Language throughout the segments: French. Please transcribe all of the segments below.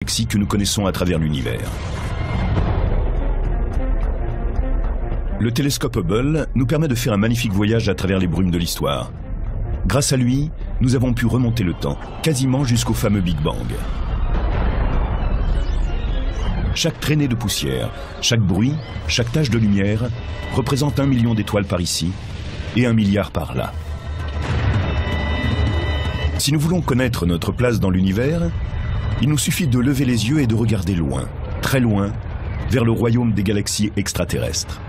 galaxies que nous connaissons à travers l'univers. Le télescope Hubble nous permet de faire un magnifique voyage à travers les brumes de l'histoire. Grâce à lui, nous avons pu remonter le temps, quasiment jusqu'au fameux Big Bang. Chaque traînée de poussière, chaque bruit, chaque tache de lumière représente 1 million d'étoiles par ici et 1 milliard par là. Si nous voulons connaître notre place dans l'univers, il nous suffit de lever les yeux et de regarder loin, très loin, vers le royaume des galaxies extraterrestres.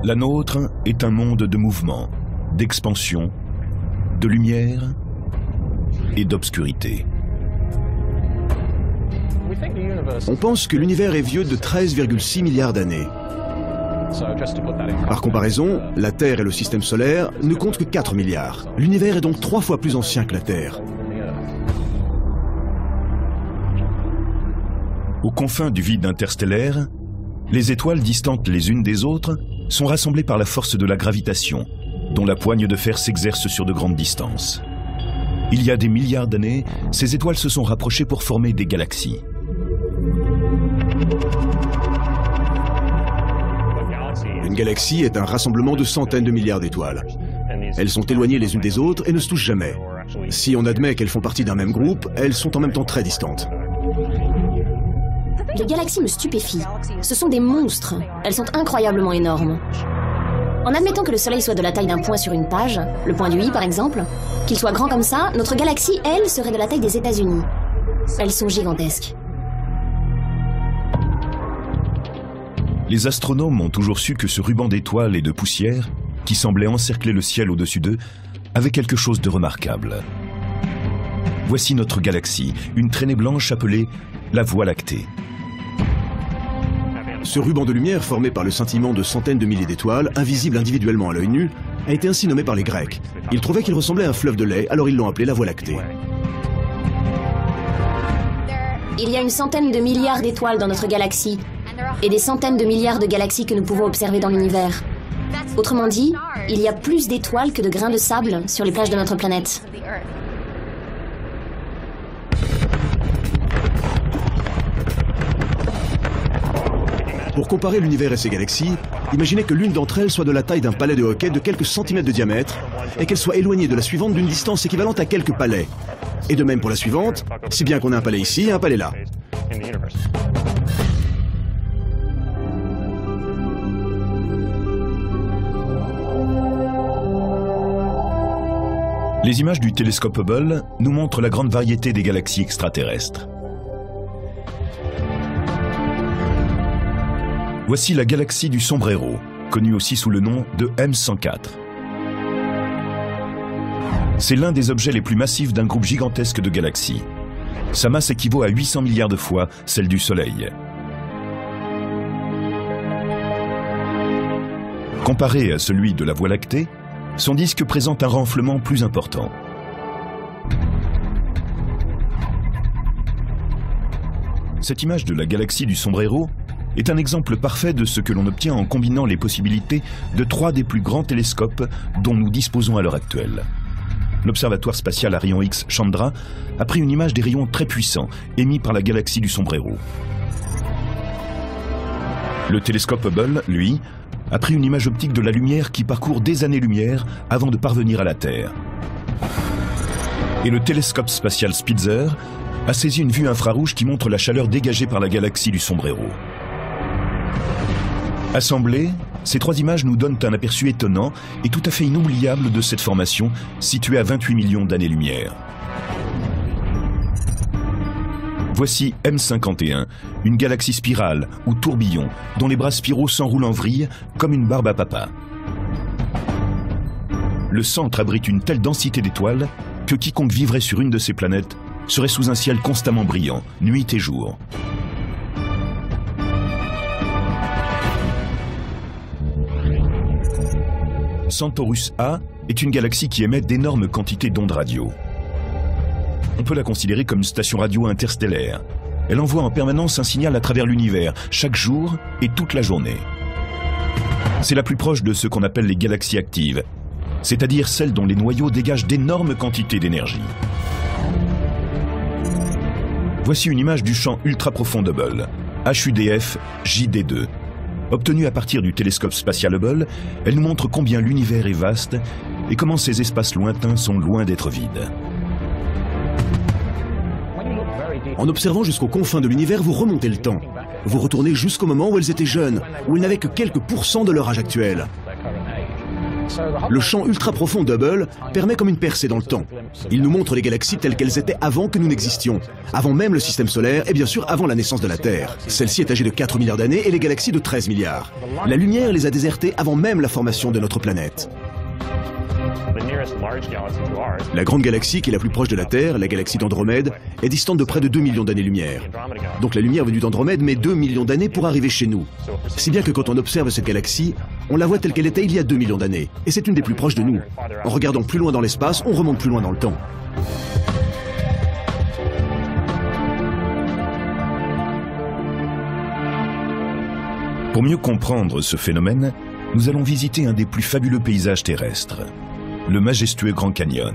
La nôtre est un monde de mouvement, d'expansion, de lumière et d'obscurité. On pense que l'univers est vieux de 13,6 milliards d'années. Par comparaison, la Terre et le système solaire ne comptent que 4 milliards. L'univers est donc 3 fois plus ancien que la Terre. Aux confins du vide interstellaire, les étoiles distantes les unes des autres sont rassemblées par la force de la gravitation, dont la poigne de fer s'exerce sur de grandes distances. Il y a des milliards d'années, ces étoiles se sont rapprochées pour former des galaxies. Une galaxie est un rassemblement de centaines de milliards d'étoiles. Elles sont éloignées les unes des autres et ne se touchent jamais. Si on admet qu'elles font partie d'un même groupe, elles sont en même temps très distantes. Les galaxies me stupéfient. Ce sont des monstres. Elles sont incroyablement énormes. En admettant que le Soleil soit de la taille d'un point sur une page, le point du i par exemple, qu'il soit grand comme ça, notre galaxie, elle, serait de la taille des États-Unis. Elles sont gigantesques. Les astronomes ont toujours su que ce ruban d'étoiles et de poussière, qui semblait encercler le ciel au-dessus d'eux, avait quelque chose de remarquable. Voici notre galaxie, une traînée blanche appelée la Voie lactée. Ce ruban de lumière formé par le scintillement de centaines de milliers d'étoiles, invisible individuellement à l'œil nu, a été ainsi nommé par les Grecs. Ils trouvaient qu'il ressemblait à un fleuve de lait, alors ils l'ont appelé la Voie lactée. Il y a une centaine de milliards d'étoiles dans notre galaxie, et des centaines de milliards de galaxies que nous pouvons observer dans l'univers. Autrement dit, il y a plus d'étoiles que de grains de sable sur les plages de notre planète. Pour comparer l'univers et ses galaxies, imaginez que l'une d'entre elles soit de la taille d'un palais de hockey de quelques centimètres de diamètre et qu'elle soit éloignée de la suivante d'une distance équivalente à quelques palais. Et de même pour la suivante, si bien qu'on a un palais ici et un palais là. Les images du télescope Hubble nous montrent la grande variété des galaxies extraterrestres. Voici la galaxie du Sombrero, connue aussi sous le nom de M104. C'est l'un des objets les plus massifs d'un groupe gigantesque de galaxies. Sa masse équivaut à 800 milliards de fois celle du Soleil. Comparé à celui de la Voie lactée, son disque présente un renflement plus important. Cette image de la galaxie du Sombrero est un exemple parfait de ce que l'on obtient en combinant les possibilités de 3 des plus grands télescopes dont nous disposons à l'heure actuelle. L'observatoire spatial à rayons X Chandra a pris une image des rayons très puissants émis par la galaxie du Sombrero. Le télescope Hubble, lui, a pris une image optique de la lumière qui parcourt des années-lumière avant de parvenir à la Terre. Et le télescope spatial Spitzer a saisi une vue infrarouge qui montre la chaleur dégagée par la galaxie du Sombrero. Assemblées, ces 3 images nous donnent un aperçu étonnant et tout à fait inoubliable de cette formation située à 28 millions d'années-lumière. Voici M51, une galaxie spirale ou tourbillon dont les bras spiraux s'enroulent en vrille comme une barbe à papa. Le centre abrite une telle densité d'étoiles que quiconque vivrait sur une de ces planètes serait sous un ciel constamment brillant, nuit et jour. Centaurus A est une galaxie qui émet d'énormes quantités d'ondes radio. On peut la considérer comme une station radio interstellaire. Elle envoie en permanence un signal à travers l'univers, chaque jour et toute la journée. C'est la plus proche de ce qu'on appelle les galaxies actives, c'est-à-dire celles dont les noyaux dégagent d'énormes quantités d'énergie. Voici une image du champ ultra-profond d'Hubble, HUDF JD2. Obtenue à partir du télescope spatial Hubble, elle nous montre combien l'univers est vaste et comment ces espaces lointains sont loin d'être vides. En observant jusqu'aux confins de l'univers, vous remontez le temps. Vous retournez jusqu'au moment où elles étaient jeunes, où elles n'avaient que quelques pourcents de leur âge actuel. Le champ ultra-profond d'Hubble permet comme une percée dans le temps. Il nous montre les galaxies telles qu'elles étaient avant que nous n'existions, avant même le système solaire et bien sûr avant la naissance de la Terre. Celle-ci est âgée de 4 milliards d'années et les galaxies de 13 milliards. La lumière les a désertées avant même la formation de notre planète. La grande galaxie qui est la plus proche de la Terre, la galaxie d'Andromède, est distante de près de 2 millions d'années-lumière. Donc la lumière venue d'Andromède met 2 millions d'années pour arriver chez nous. Si bien que quand on observe cette galaxie, on la voit telle qu'elle était il y a 2 millions d'années. Et c'est une des plus proches de nous. En regardant plus loin dans l'espace, on remonte plus loin dans le temps. Pour mieux comprendre ce phénomène, nous allons visiter un des plus fabuleux paysages terrestres, le majestueux Grand Canyon.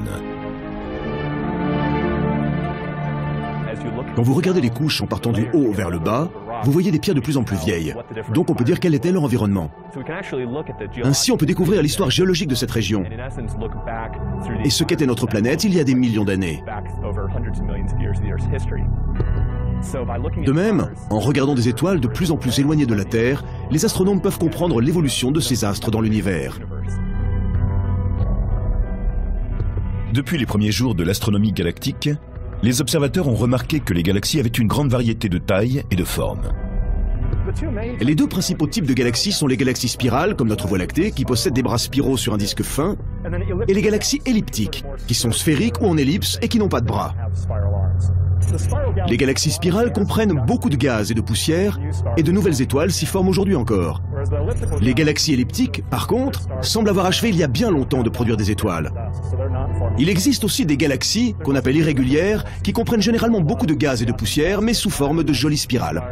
Quand vous regardez les couches en partant du haut vers le bas, vous voyez des pierres de plus en plus vieilles. Donc on peut dire quel était leur environnement. Ainsi, on peut découvrir l'histoire géologique de cette région et ce qu'était notre planète il y a des millions d'années. De même, en regardant des étoiles de plus en plus éloignées de la Terre, les astronomes peuvent comprendre l'évolution de ces astres dans l'univers. Depuis les premiers jours de l'astronomie galactique, les observateurs ont remarqué que les galaxies avaient une grande variété de tailles et de formes. Les deux principaux types de galaxies sont les galaxies spirales, comme notre Voie lactée, qui possèdent des bras spiraux sur un disque fin, et les galaxies elliptiques, qui sont sphériques ou en ellipse et qui n'ont pas de bras. Les galaxies spirales comprennent beaucoup de gaz et de poussière, et de nouvelles étoiles s'y forment aujourd'hui encore. Les galaxies elliptiques, par contre, semblent avoir achevé il y a bien longtemps de produire des étoiles. Il existe aussi des galaxies, qu'on appelle irrégulières, qui comprennent généralement beaucoup de gaz et de poussière, mais sous forme de jolies spirales.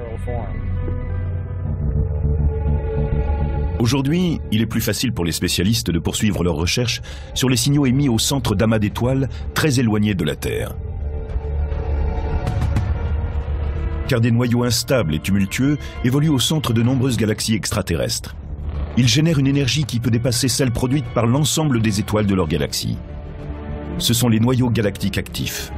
Aujourd'hui, il est plus facile pour les spécialistes de poursuivre leurs recherches sur les signaux émis au centre d'amas d'étoiles très éloignés de la Terre. Car des noyaux instables et tumultueux évoluent au centre de nombreuses galaxies extraterrestres. Ils génèrent une énergie qui peut dépasser celle produite par l'ensemble des étoiles de leur galaxie. Ce sont les noyaux galactiques actifs.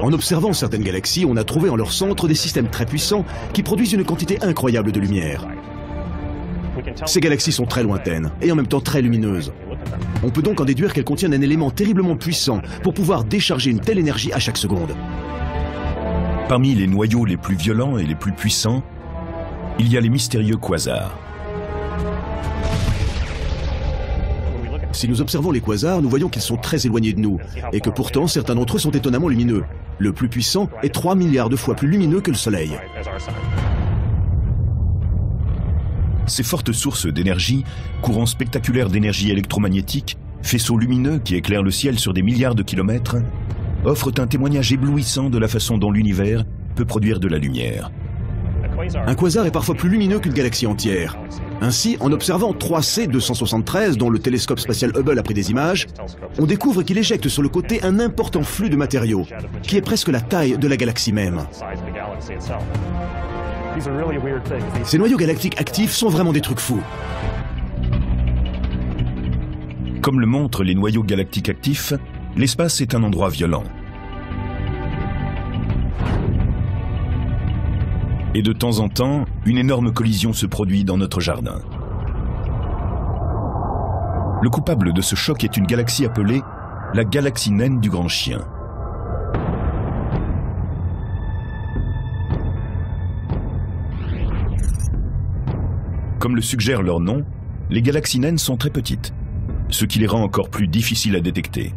En observant certaines galaxies, on a trouvé en leur centre des systèmes très puissants qui produisent une quantité incroyable de lumière. Ces galaxies sont très lointaines et en même temps très lumineuses. On peut donc en déduire qu'elles contiennent un élément terriblement puissant pour pouvoir décharger une telle énergie à chaque seconde. Parmi les noyaux les plus violents et les plus puissants, il y a les mystérieux quasars. Si nous observons les quasars, nous voyons qu'ils sont très éloignés de nous et que pourtant certains d'entre eux sont étonnamment lumineux. Le plus puissant est 3 milliards de fois plus lumineux que le Soleil. Ces fortes sources d'énergie, courants spectaculaires d'énergie électromagnétique, faisceaux lumineux qui éclairent le ciel sur des milliards de kilomètres, offrent un témoignage éblouissant de la façon dont l'univers peut produire de la lumière. Un quasar est parfois plus lumineux qu'une galaxie entière. Ainsi, en observant 3C 273, dont le télescope spatial Hubble a pris des images, on découvre qu'il éjecte sur le côté un important flux de matériaux, qui est presque la taille de la galaxie même. Ces noyaux galactiques actifs sont vraiment des trucs fous. Comme le montrent les noyaux galactiques actifs, l'espace est un endroit violent. Et de temps en temps, une énorme collision se produit dans notre jardin. Le coupable de ce choc est une galaxie appelée la galaxie naine du Grand Chien. Comme le suggère leur nom, les galaxies naines sont très petites, ce qui les rend encore plus difficiles à détecter.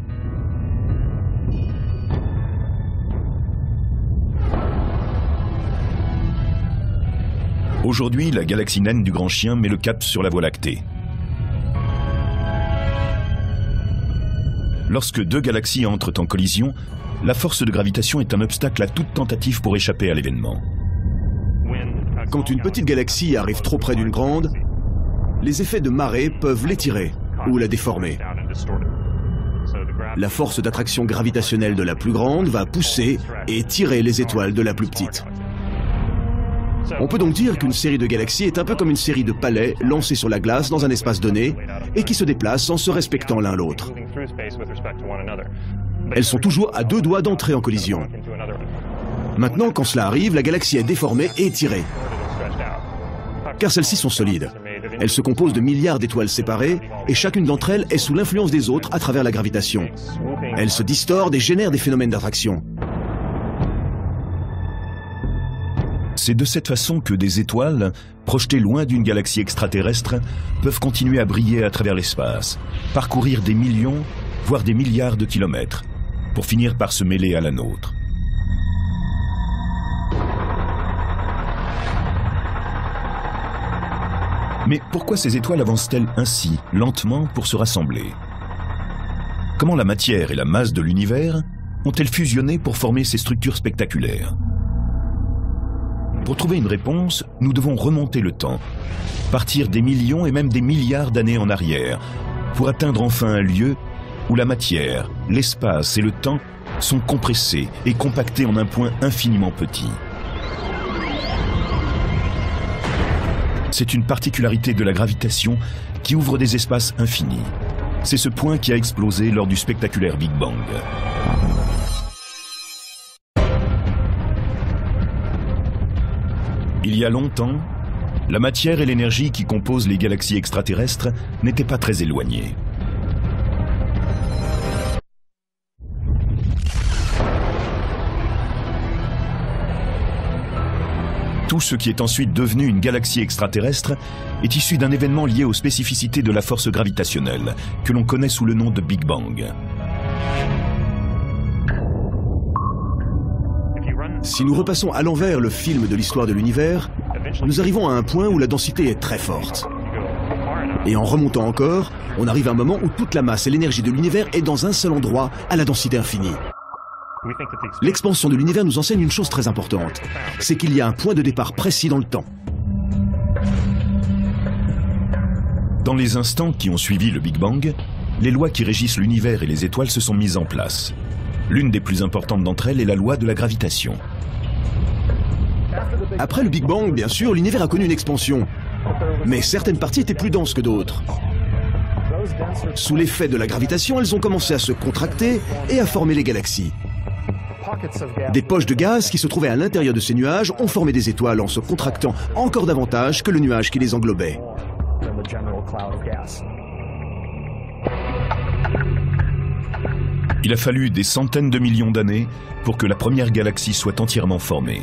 Aujourd'hui, la galaxie naine du Grand Chien met le cap sur la Voie lactée. Lorsque deux galaxies entrent en collision, la force de gravitation est un obstacle à toute tentative pour échapper à l'événement. Quand une petite galaxie arrive trop près d'une grande, les effets de marée peuvent l'étirer ou la déformer. La force d'attraction gravitationnelle de la plus grande va pousser et tirer les étoiles de la plus petite. On peut donc dire qu'une série de galaxies est un peu comme une série de palets lancés sur la glace dans un espace donné et qui se déplacent en se respectant l'un l'autre. Elles sont toujours à deux doigts d'entrer en collision. Maintenant, quand cela arrive, la galaxie est déformée et étirée. Car celles-ci sont solides. Elles se composent de milliards d'étoiles séparées et chacune d'entre elles est sous l'influence des autres à travers la gravitation. Elles se distordent et génèrent des phénomènes d'attraction. C'est de cette façon que des étoiles, projetées loin d'une galaxie extraterrestre, peuvent continuer à briller à travers l'espace, parcourir des millions, voire des milliards de kilomètres, pour finir par se mêler à la nôtre. Mais pourquoi ces étoiles avancent-elles ainsi, lentement, pour se rassembler? Comment la matière et la masse de l'univers ont-elles fusionné pour former ces structures spectaculaires? Pour trouver une réponse, nous devons remonter le temps, partir des millions et même des milliards d'années en arrière, pour atteindre enfin un lieu où la matière, l'espace et le temps sont compressés et compactés en un point infiniment petit. C'est une particularité de la gravitation qui ouvre des espaces infinis. C'est ce point qui a explosé lors du spectaculaire Big Bang. Il y a longtemps, la matière et l'énergie qui composent les galaxies extraterrestres n'étaient pas très éloignées. Tout ce qui est ensuite devenu une galaxie extraterrestre est issu d'un événement lié aux spécificités de la force gravitationnelle, que l'on connaît sous le nom de Big Bang. Si nous repassons à l'envers le film de l'histoire de l'univers, nous arrivons à un point où la densité est très forte. Et en remontant encore, on arrive à un moment où toute la masse et l'énergie de l'univers est dans un seul endroit, à la densité infinie. L'expansion de l'univers nous enseigne une chose très importante, c'est qu'il y a un point de départ précis dans le temps. Dans les instants qui ont suivi le Big Bang, les lois qui régissent l'univers et les étoiles se sont mises en place. L'une des plus importantes d'entre elles est la loi de la gravitation. Après le Big Bang, bien sûr, l'univers a connu une expansion. Mais certaines parties étaient plus denses que d'autres. Sous l'effet de la gravitation, elles ont commencé à se contracter et à former les galaxies. Des poches de gaz qui se trouvaient à l'intérieur de ces nuages ont formé des étoiles en se contractant encore davantage que le nuage qui les englobait. Il a fallu des centaines de millions d'années pour que la première galaxie soit entièrement formée.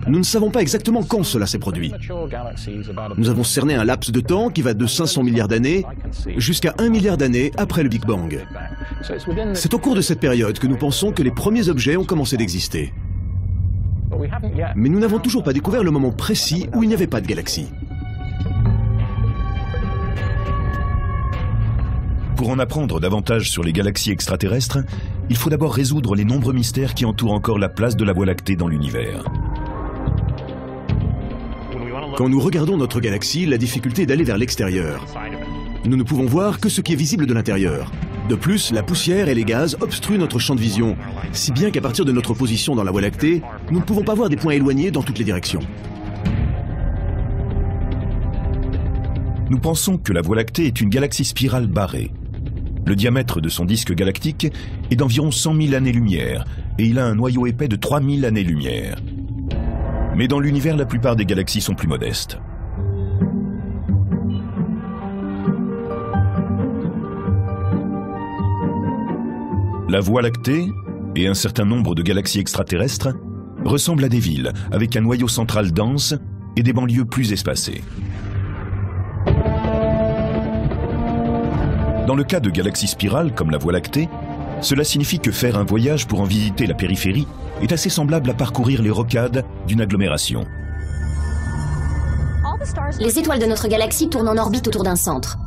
Nous ne savons pas exactement quand cela s'est produit. Nous avons cerné un laps de temps qui va de 500 milliards d'années jusqu'à 1 milliard d'années après le Big Bang. C'est au cours de cette période que nous pensons que les premiers objets ont commencé d'exister. Mais nous n'avons toujours pas découvert le moment précis où il n'y avait pas de galaxie. Pour en apprendre davantage sur les galaxies extraterrestres, il faut d'abord résoudre les nombreux mystères qui entourent encore la place de la Voie lactée dans l'univers. Quand nous regardons notre galaxie, la difficulté est d'aller vers l'extérieur. Nous ne pouvons voir que ce qui est visible de l'intérieur. De plus, la poussière et les gaz obstruent notre champ de vision, si bien qu'à partir de notre position dans la Voie lactée, nous ne pouvons pas voir des points éloignés dans toutes les directions. Nous pensons que la Voie lactée est une galaxie spirale barrée. Le diamètre de son disque galactique est d'environ 100 000 années-lumière et il a un noyau épais de 3000 années-lumière. Mais dans l'univers, la plupart des galaxies sont plus modestes. La Voie lactée et un certain nombre de galaxies extraterrestres ressemblent à des villes avec un noyau central dense et des banlieues plus espacées. Dans le cas de galaxies spirales comme la Voie lactée, cela signifie que faire un voyage pour en visiter la périphérie est assez semblable à parcourir les rocades d'une agglomération. Les étoiles de notre galaxie tournent en orbite autour d'un centre.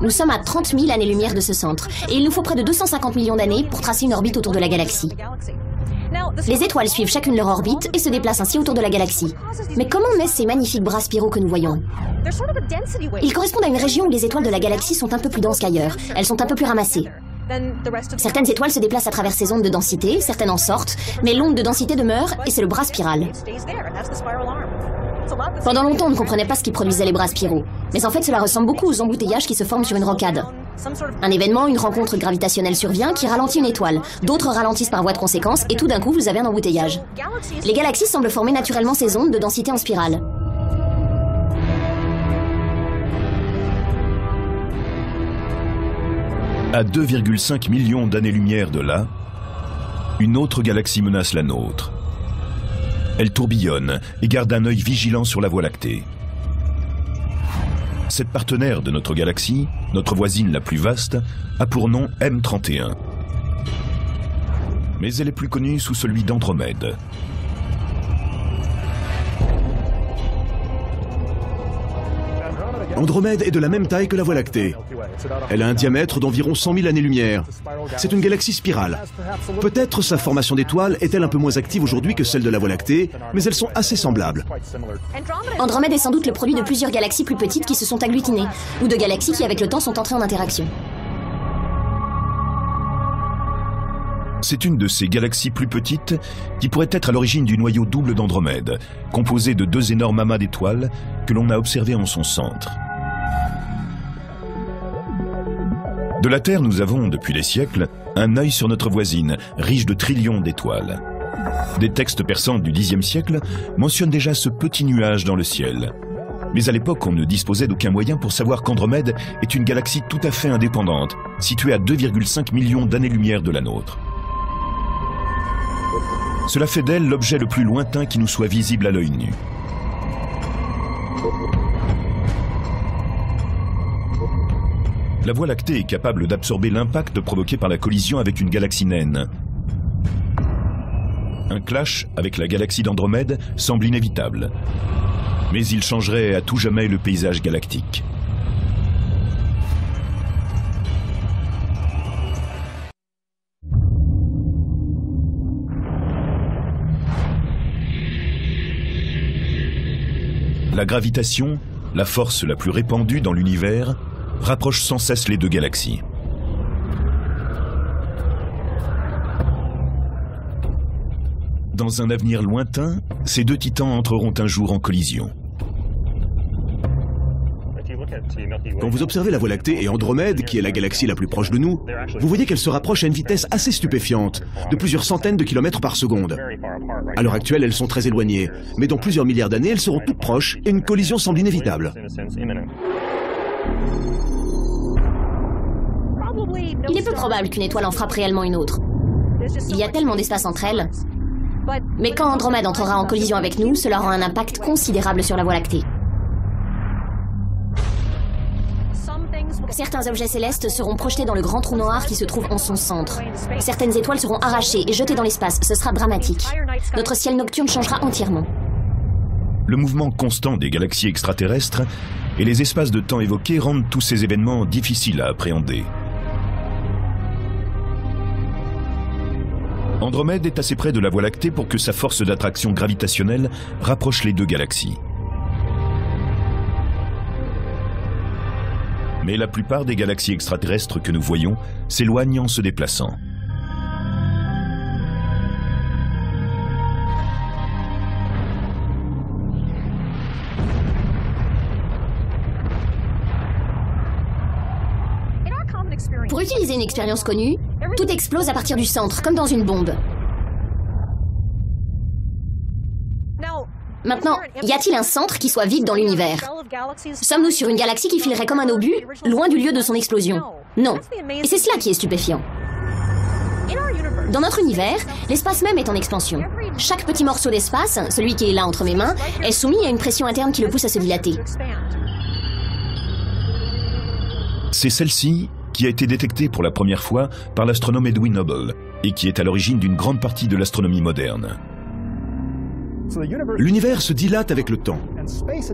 Nous sommes à 30 000 années-lumière de ce centre, et il nous faut près de 250 millions d'années pour tracer une orbite autour de la galaxie. Les étoiles suivent chacune leur orbite et se déplacent ainsi autour de la galaxie. Mais comment naissent ces magnifiques bras spiraux que nous voyons? Ils correspondent à une région où les étoiles de la galaxie sont un peu plus denses qu'ailleurs. Elles sont un peu plus ramassées. Certaines étoiles se déplacent à travers ces ondes de densité, certaines en sortent, mais l'onde de densité demeure et c'est le bras spiral. Pendant longtemps, on ne comprenait pas ce qui produisait les bras spiraux. Mais en fait, cela ressemble beaucoup aux embouteillages qui se forment sur une rocade. Un événement, une rencontre gravitationnelle survient qui ralentit une étoile. D'autres ralentissent par voie de conséquence et tout d'un coup, vous avez un embouteillage. Les galaxies semblent former naturellement ces ondes de densité en spirale. À 2,5 millions d'années-lumière de là, une autre galaxie menace la nôtre. Elle tourbillonne et garde un œil vigilant sur la Voie lactée. Cette partenaire de notre galaxie, notre voisine la plus vaste, a pour nom M31. Mais elle est plus connue sous celui d'Andromède. Andromède est de la même taille que la Voie lactée. Elle a un diamètre d'environ 100 000 années-lumière. C'est une galaxie spirale. Peut-être sa formation d'étoiles est-elle un peu moins active aujourd'hui que celle de la Voie lactée, mais elles sont assez semblables. Andromède est sans doute le produit de plusieurs galaxies plus petites qui se sont agglutinées, ou de galaxies qui avec le temps sont entrées en interaction. C'est une de ces galaxies plus petites qui pourrait être à l'origine du noyau double d'Andromède, composé de deux énormes amas d'étoiles que l'on a observés en son centre. De la Terre, nous avons, depuis des siècles, un œil sur notre voisine, riche de trillions d'étoiles. Des textes persans du Xe siècle mentionnent déjà ce petit nuage dans le ciel. Mais à l'époque, on ne disposait d'aucun moyen pour savoir qu'Andromède est une galaxie tout à fait indépendante, située à 2,5 millions d'années-lumière de la nôtre. Cela fait d'elle l'objet le plus lointain qui nous soit visible à l'œil nu. La Voie lactée est capable d'absorber l'impact provoqué par la collision avec une galaxie naine. Un clash avec la galaxie d'Andromède semble inévitable, mais il changerait à tout jamais le paysage galactique. La gravitation, la force la plus répandue dans l'univers, rapproche sans cesse les deux galaxies. Dans un avenir lointain, ces deux titans entreront un jour en collision. Quand vous observez la Voie lactée et Andromède, qui est la galaxie la plus proche de nous, vous voyez qu'elles se rapprochent à une vitesse assez stupéfiante, de plusieurs centaines de kilomètres par seconde. À l'heure actuelle, elles sont très éloignées, mais dans plusieurs milliards d'années, elles seront toutes proches et une collision semble inévitable. Il est peu probable qu'une étoile en frappe réellement une autre. Il y a tellement d'espace entre elles. Mais quand Andromède entrera en collision avec nous, cela aura un impact considérable sur la Voie lactée. Certains objets célestes seront projetés dans le grand trou noir qui se trouve en son centre. Certaines étoiles seront arrachées et jetées dans l'espace. Ce sera dramatique. Notre ciel nocturne changera entièrement. Le mouvement constant des galaxies extraterrestres et les espaces de temps évoqués rendent tous ces événements difficiles à appréhender. Andromède est assez près de la Voie lactée pour que sa force d'attraction gravitationnelle rapproche les deux galaxies. Mais la plupart des galaxies extraterrestres que nous voyons s'éloignent en se déplaçant. Pour utiliser une expérience connue, tout explose à partir du centre, comme dans une bombe. Maintenant, y a-t-il un centre qui soit vide dans l'univers? Sommes-nous sur une galaxie qui filerait comme un obus, loin du lieu de son explosion? Non. Et c'est cela qui est stupéfiant. Dans notre univers, l'espace même est en expansion. Chaque petit morceau d'espace, celui qui est là entre mes mains, est soumis à une pression interne qui le pousse à se dilater. C'est celle-ci qui a été détectée pour la première fois par l'astronome Edwin Hubble et qui est à l'origine d'une grande partie de l'astronomie moderne. L'univers se dilate avec le temps,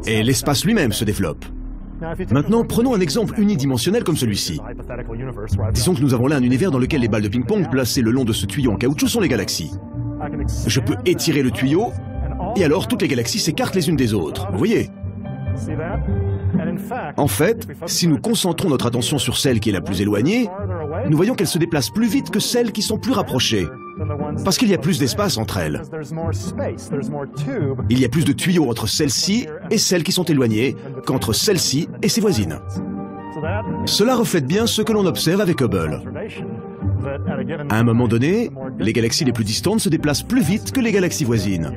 et l'espace lui-même se développe. Maintenant, prenons un exemple unidimensionnel comme celui-ci. Disons que nous avons là un univers dans lequel les balles de ping-pong placées le long de ce tuyau en caoutchouc sont les galaxies. Je peux étirer le tuyau, et alors toutes les galaxies s'écartent les unes des autres. Vous voyez ? En fait, si nous concentrons notre attention sur celle qui est la plus éloignée, nous voyons qu'elles se déplacent plus vite que celles qui sont plus rapprochées. Parce qu'il y a plus d'espace entre elles. Il y a plus de tuyaux entre celles-ci et celles qui sont éloignées qu'entre celles-ci et ses voisines. Cela reflète bien ce que l'on observe avec Hubble. À un moment donné, les galaxies les plus distantes se déplacent plus vite que les galaxies voisines.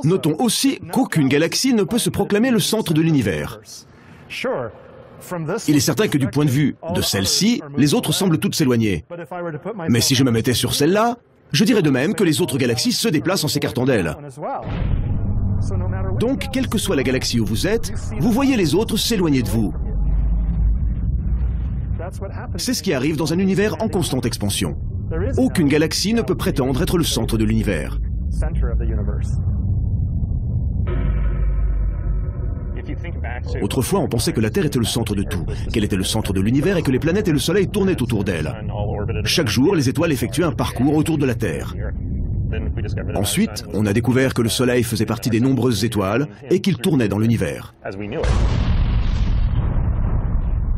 Notons aussi qu'aucune galaxie ne peut se proclamer le centre de l'univers. Il est certain que du point de vue de celle-ci, les autres semblent toutes s'éloigner. Mais si je me mettais sur celle-là, je dirais de même que les autres galaxies se déplacent en s'écartant d'elle. Donc, quelle que soit la galaxie où vous êtes, vous voyez les autres s'éloigner de vous. C'est ce qui arrive dans un univers en constante expansion. Aucune galaxie ne peut prétendre être le centre de l'univers. Autrefois, on pensait que la Terre était le centre de tout, qu'elle était le centre de l'univers et que les planètes et le Soleil tournaient autour d'elle. Chaque jour, les étoiles effectuaient un parcours autour de la Terre. Ensuite, on a découvert que le Soleil faisait partie des nombreuses étoiles et qu'il tournait dans l'univers.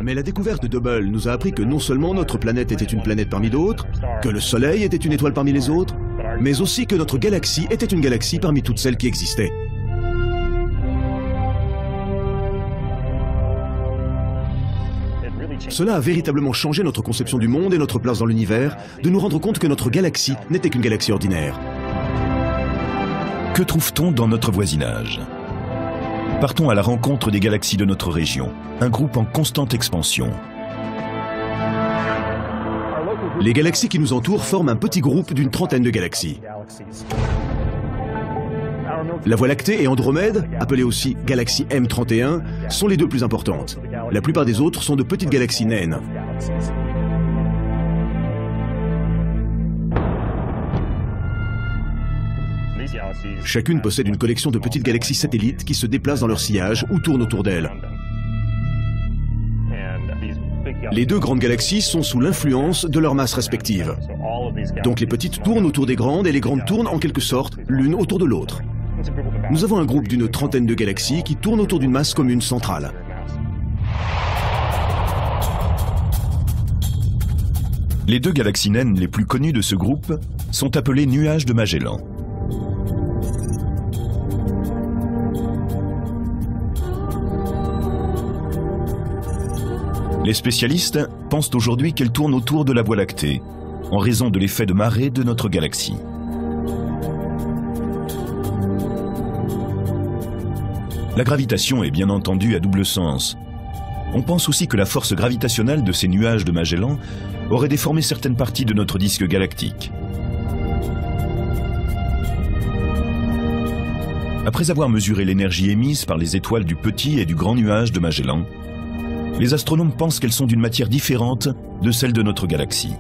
Mais la découverte d'Hubble nous a appris que non seulement notre planète était une planète parmi d'autres, que le Soleil était une étoile parmi les autres, mais aussi que notre galaxie était une galaxie parmi toutes celles qui existaient. Cela a véritablement changé notre conception du monde et notre place dans l'univers, de nous rendre compte que notre galaxie n'était qu'une galaxie ordinaire. Que trouve-t-on dans notre voisinage ? Partons à la rencontre des galaxies de notre région, un groupe en constante expansion. Les galaxies qui nous entourent forment un petit groupe d'une trentaine de galaxies. La Voie lactée et Andromède, appelée aussi galaxie M31, sont les deux plus importantes. La plupart des autres sont de petites galaxies naines. Chacune possède une collection de petites galaxies satellites qui se déplacent dans leur sillage ou tournent autour d'elles. Les deux grandes galaxies sont sous l'influence de leurs masses respectives. Donc les petites tournent autour des grandes et les grandes tournent en quelque sorte l'une autour de l'autre. Nous avons un groupe d'une trentaine de galaxies qui tournent autour d'une masse commune centrale. Les deux galaxies naines les plus connues de ce groupe sont appelées nuages de Magellan. Les spécialistes pensent aujourd'hui qu'elles tournent autour de la Voie lactée, en raison de l'effet de marée de notre galaxie. La gravitation est bien entendu à double sens. On pense aussi que la force gravitationnelle de ces nuages de Magellan aurait déformé certaines parties de notre disque galactique. Après avoir mesuré l'énergie émise par les étoiles du petit et du grand nuage de Magellan, les astronomes pensent qu'elles sont d'une matière différente de celle de notre galaxie.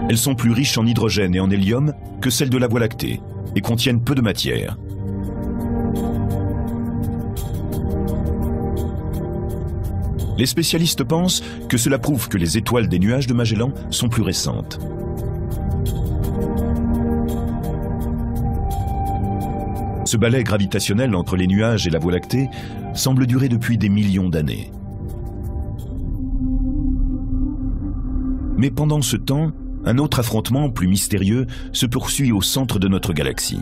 Elles sont plus riches en hydrogène et en hélium que celles de la Voie lactée et contiennent peu de matière. Les spécialistes pensent que cela prouve que les étoiles des nuages de Magellan sont plus récentes. Ce balai gravitationnel entre les nuages et la Voie lactée semble durer depuis des millions d'années. Mais pendant ce temps, un autre affrontement plus mystérieux se poursuit au centre de notre galaxie.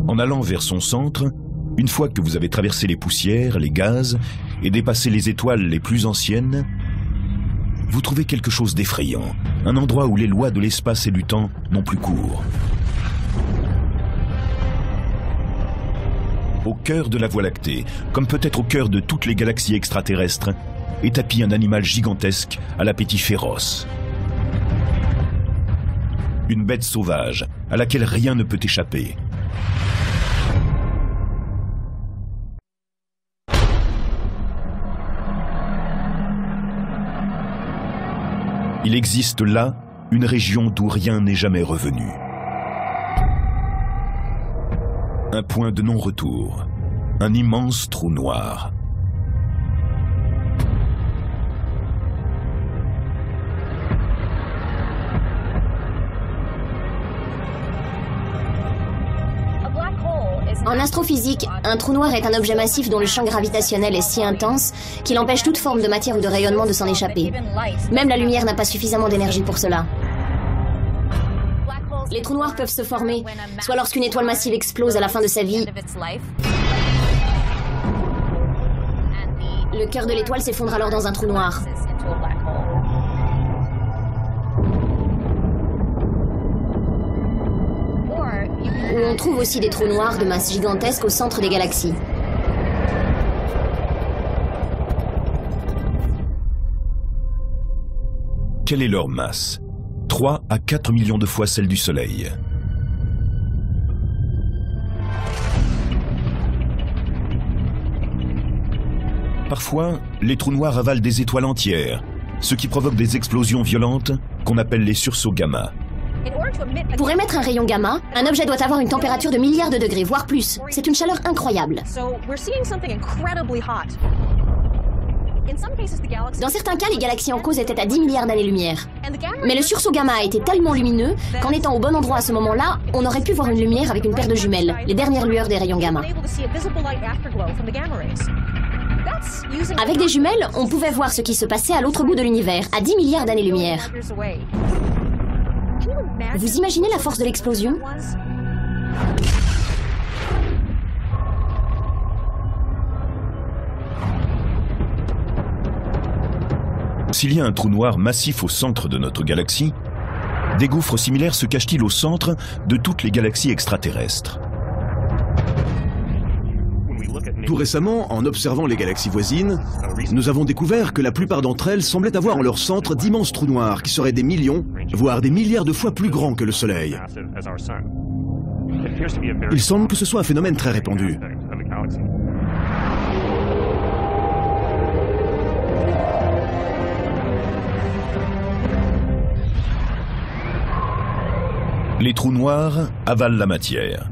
En allant vers son centre, une fois que vous avez traversé les poussières, les gaz et dépassé les étoiles les plus anciennes, vous trouvez quelque chose d'effrayant, un endroit où les lois de l'espace et du temps n'ont plus cours. Au cœur de la Voie lactée, comme peut-être au cœur de toutes les galaxies extraterrestres, est tapi un animal gigantesque à l'appétit féroce. Une bête sauvage à laquelle rien ne peut échapper. Il existe là une région d'où rien n'est jamais revenu. Un point de non-retour, un immense trou noir. En astrophysique, un trou noir est un objet massif dont le champ gravitationnel est si intense qu'il empêche toute forme de matière ou de rayonnement de s'en échapper. Même la lumière n'a pas suffisamment d'énergie pour cela. Les trous noirs peuvent se former, soit lorsqu'une étoile massive explose à la fin de sa vie. Le cœur de l'étoile s'effondre alors dans un trou noir. Où on trouve aussi des trous noirs de masse gigantesque au centre des galaxies. Quelle est leur masse? 3 à 4 millions de fois celle du Soleil. Parfois, les trous noirs avalent des étoiles entières, ce qui provoque des explosions violentes qu'on appelle les sursauts gamma. Pour émettre un rayon gamma, un objet doit avoir une température de milliards de degrés, voire plus. C'est une chaleur incroyable. Dans certains cas, les galaxies en cause étaient à 10 milliards d'années-lumière. Mais le sursaut gamma a été tellement lumineux qu'en étant au bon endroit à ce moment-là, on aurait pu voir une lumière avec une paire de jumelles, les dernières lueurs des rayons gamma. Avec des jumelles, on pouvait voir ce qui se passait à l'autre bout de l'univers, à 10 milliards d'années-lumière. Vous imaginez la force de l'explosion? S'il y a un trou noir massif au centre de notre galaxie, des gouffres similaires se cachent-ils au centre de toutes les galaxies extraterrestres? Tout récemment, en observant les galaxies voisines, nous avons découvert que la plupart d'entre elles semblaient avoir en leur centre d'immenses trous noirs qui seraient des millions, voire des milliards de fois plus grands que le Soleil. Il semble que ce soit un phénomène très répandu. Les trous noirs avalent la matière.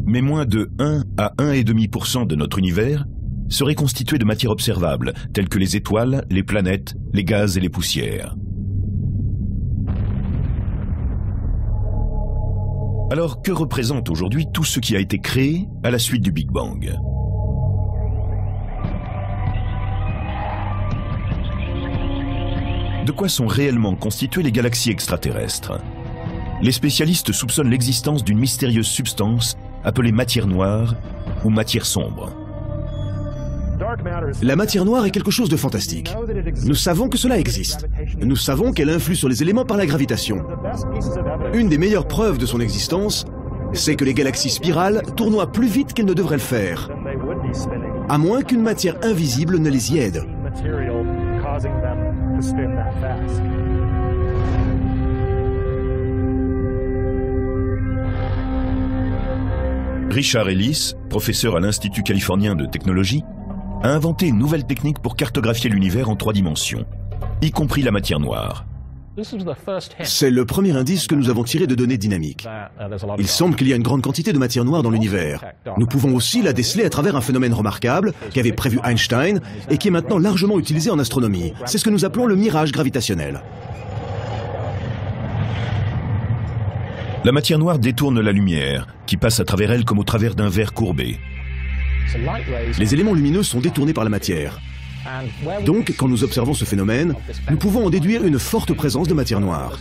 Mais moins de 1 à 1,5% de notre univers serait constitué de matière observable, telle que les étoiles, les planètes, les gaz et les poussières. Alors, que représente aujourd'hui tout ce qui a été créé à la suite du Big Bang? De quoi sont réellement constituées les galaxies extraterrestres? Les spécialistes soupçonnent l'existence d'une mystérieuse substance appelée matière noire ou matière sombre. La matière noire est quelque chose de fantastique. Nous savons que cela existe. Nous savons qu'elle influe sur les éléments par la gravitation. Une des meilleures preuves de son existence, c'est que les galaxies spirales tournoient plus vite qu'elles ne devraient le faire, à moins qu'une matière invisible ne les y aide. Richard Ellis, professeur à l'Institut californien de technologie, a inventé une nouvelle technique pour cartographier l'univers en 3 dimensions, y compris la matière noire. C'est le premier indice que nous avons tiré de données dynamiques. Il semble qu'il y a une grande quantité de matière noire dans l'univers. Nous pouvons aussi la déceler à travers un phénomène remarquable qu'avait prévu Einstein et qui est maintenant largement utilisé en astronomie. C'est ce que nous appelons le mirage gravitationnel. La matière noire détourne la lumière, qui passe à travers elle comme au travers d'un verre courbé. Les éléments lumineux sont détournés par la matière. Donc, quand nous observons ce phénomène, nous pouvons en déduire une forte présence de matière noire.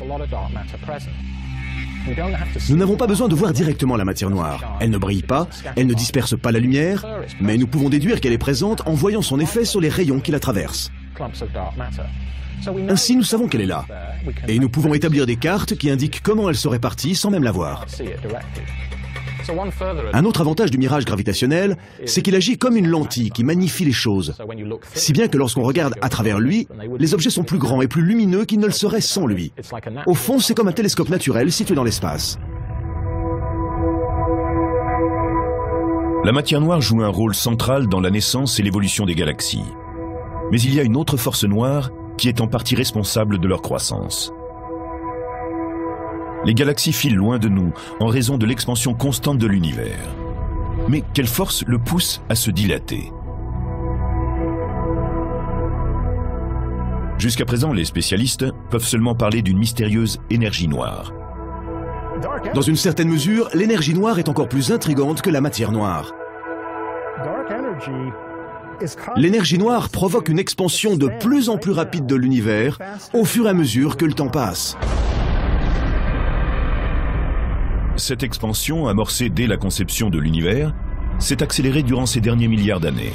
Nous n'avons pas besoin de voir directement la matière noire. Elle ne brille pas, elle ne disperse pas la lumière, mais nous pouvons déduire qu'elle est présente en voyant son effet sur les rayons qui la traversent. Ainsi, nous savons qu'elle est là. Et nous pouvons établir des cartes qui indiquent comment elle serait partie sans même la voir. Un autre avantage du mirage gravitationnel, c'est qu'il agit comme une lentille qui magnifie les choses. Si bien que lorsqu'on regarde à travers lui, les objets sont plus grands et plus lumineux qu'ils ne le seraient sans lui. Au fond, c'est comme un télescope naturel situé dans l'espace. La matière noire joue un rôle central dans la naissance et l'évolution des galaxies. Mais il y a une autre force noire qui est en partie responsable de leur croissance. Les galaxies filent loin de nous en raison de l'expansion constante de l'univers. Mais quelle force le pousse à se dilater? Jusqu'à présent, les spécialistes peuvent seulement parler d'une mystérieuse énergie noire. Dans une certaine mesure, l'énergie noire est encore plus intrigante que la matière noire. L'énergie noire provoque une expansion de plus en plus rapide de l'univers au fur et à mesure que le temps passe. Cette expansion, amorcée dès la conception de l'univers, s'est accélérée durant ces derniers milliards d'années.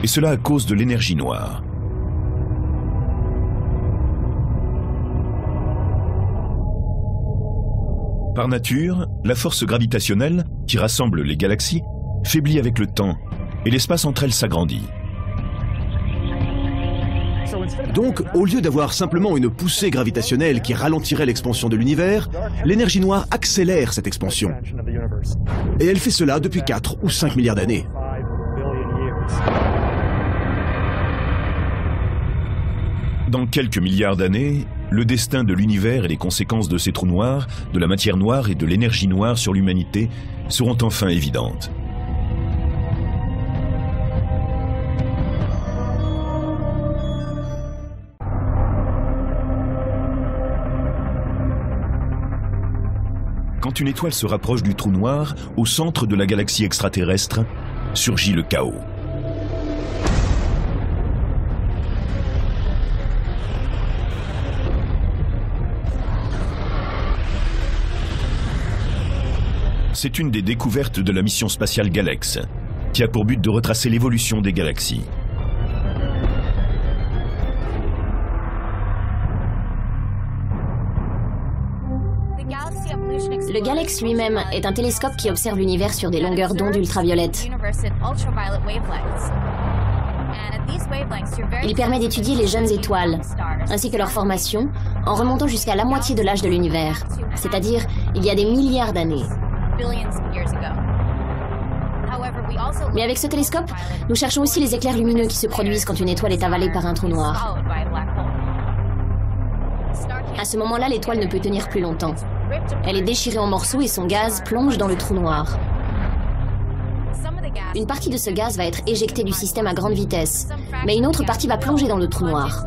Et cela à cause de l'énergie noire. Par nature, la force gravitationnelle, qui rassemble les galaxies, faiblit avec le temps, et l'espace entre elles s'agrandit. Donc, au lieu d'avoir simplement une poussée gravitationnelle qui ralentirait l'expansion de l'univers, l'énergie noire accélère cette expansion. Et elle fait cela depuis 4 ou 5 milliards d'années. Dans quelques milliards d'années, le destin de l'univers et les conséquences de ces trous noirs, de la matière noire et de l'énergie noire sur l'humanité seront enfin évidentes. Quand une étoile se rapproche du trou noir, au centre de la galaxie extraterrestre, surgit le chaos. C'est une des découvertes de la mission spatiale Galex, qui a pour but de retracer l'évolution des galaxies. Le Galex lui-même est un télescope qui observe l'univers sur des longueurs d'onde ultraviolettes. Il permet d'étudier les jeunes étoiles, ainsi que leur formation, en remontant jusqu'à la moitié de l'âge de l'univers, c'est-à-dire il y a des milliards d'années. Mais avec ce télescope, nous cherchons aussi les éclairs lumineux qui se produisent quand une étoile est avalée par un trou noir. À ce moment-là, l'étoile ne peut tenir plus longtemps. Elle est déchirée en morceaux et son gaz plonge dans le trou noir. Une partie de ce gaz va être éjectée du système à grande vitesse, mais une autre partie va plonger dans le trou noir.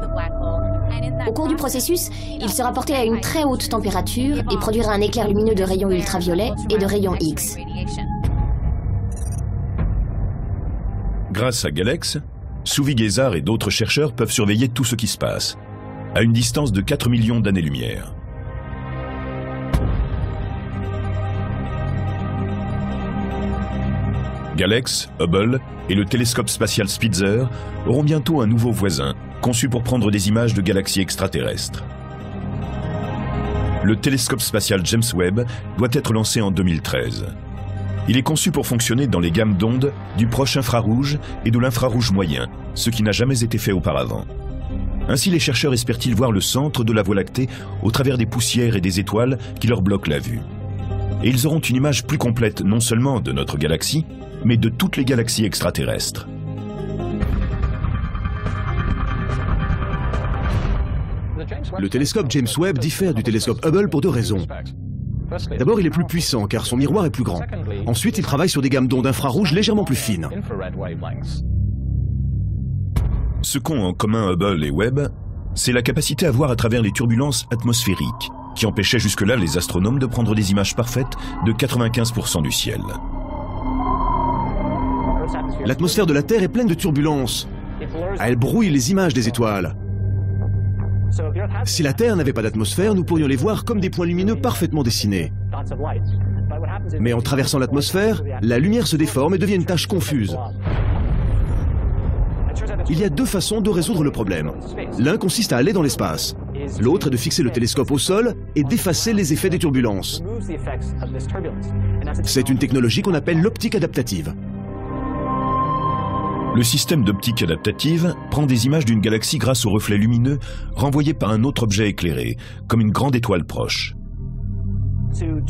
Au cours du processus, il sera porté à une très haute température et produira un éclair lumineux de rayons ultraviolets et de rayons X. Grâce à Galex, Suvi Gezar et d'autres chercheurs peuvent surveiller tout ce qui se passe, à une distance de 4 millions d'années-lumière. Galex, Hubble et le télescope spatial Spitzer auront bientôt un nouveau voisin, conçu pour prendre des images de galaxies extraterrestres. Le télescope spatial James Webb doit être lancé en 2013. Il est conçu pour fonctionner dans les gammes d'ondes du proche infrarouge et de l'infrarouge moyen, ce qui n'a jamais été fait auparavant. Ainsi, les chercheurs espèrent-ils voir le centre de la Voie lactée au travers des poussières et des étoiles qui leur bloquent la vue. Et ils auront une image plus complète non seulement de notre galaxie, mais de toutes les galaxies extraterrestres. Le télescope James Webb diffère du télescope Hubble pour 2 raisons. D'abord, il est plus puissant car son miroir est plus grand. Ensuite, il travaille sur des gammes d'ondes infrarouges légèrement plus fines. Ce qu'ont en commun Hubble et Webb, c'est la capacité à voir à travers les turbulences atmosphériques, qui empêchaient jusque-là les astronomes de prendre des images parfaites de 95% du ciel. L'atmosphère de la Terre est pleine de turbulences. Elle brouille les images des étoiles. Si la Terre n'avait pas d'atmosphère, nous pourrions les voir comme des points lumineux parfaitement dessinés. Mais en traversant l'atmosphère, la lumière se déforme et devient une tache confuse. Il y a 2 façons de résoudre le problème. L'un consiste à aller dans l'espace. L'autre est de fixer le télescope au sol et d'effacer les effets des turbulences. C'est une technologie qu'on appelle l'optique adaptative. Le système d'optique adaptative prend des images d'une galaxie grâce aux reflets lumineux renvoyés par un autre objet éclairé, comme une grande étoile proche.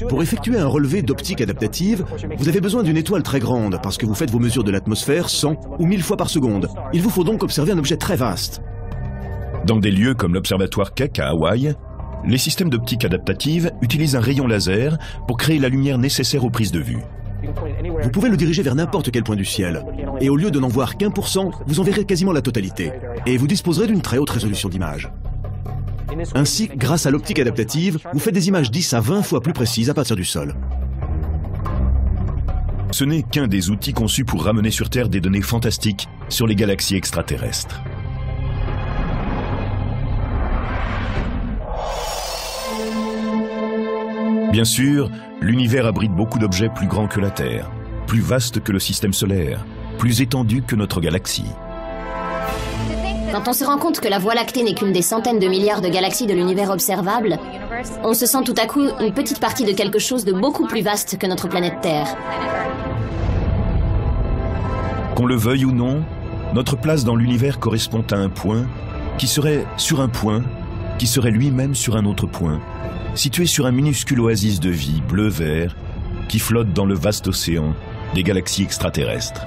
Pour effectuer un relevé d'optique adaptative, vous avez besoin d'une étoile très grande parce que vous faites vos mesures de l'atmosphère 100 ou 1000 fois par seconde. Il vous faut donc observer un objet très vaste. Dans des lieux comme l'observatoire Keck à Hawaï, les systèmes d'optique adaptative utilisent un rayon laser pour créer la lumière nécessaire aux prises de vue. Vous pouvez le diriger vers n'importe quel point du ciel. Et au lieu de n'en voir qu'1%, vous en verrez quasiment la totalité. Et vous disposerez d'une très haute résolution d'image. Ainsi, grâce à l'optique adaptative, vous faites des images 10 à 20 fois plus précises à partir du sol. Ce n'est qu'un des outils conçus pour ramener sur Terre des données fantastiques sur les galaxies extraterrestres. Bien sûr, l'univers abrite beaucoup d'objets plus grands que la Terre, plus vastes que le système solaire, plus étendus que notre galaxie. Quand on se rend compte que la Voie lactée n'est qu'une des centaines de milliards de galaxies de l'univers observable, on se sent tout à coup une petite partie de quelque chose de beaucoup plus vaste que notre planète Terre. Qu'on le veuille ou non, notre place dans l'univers correspond à un point qui serait sur un point, qui serait lui-même sur un autre point, situé sur un minuscule oasis de vie bleu-vert qui flotte dans le vaste océan des galaxies extraterrestres.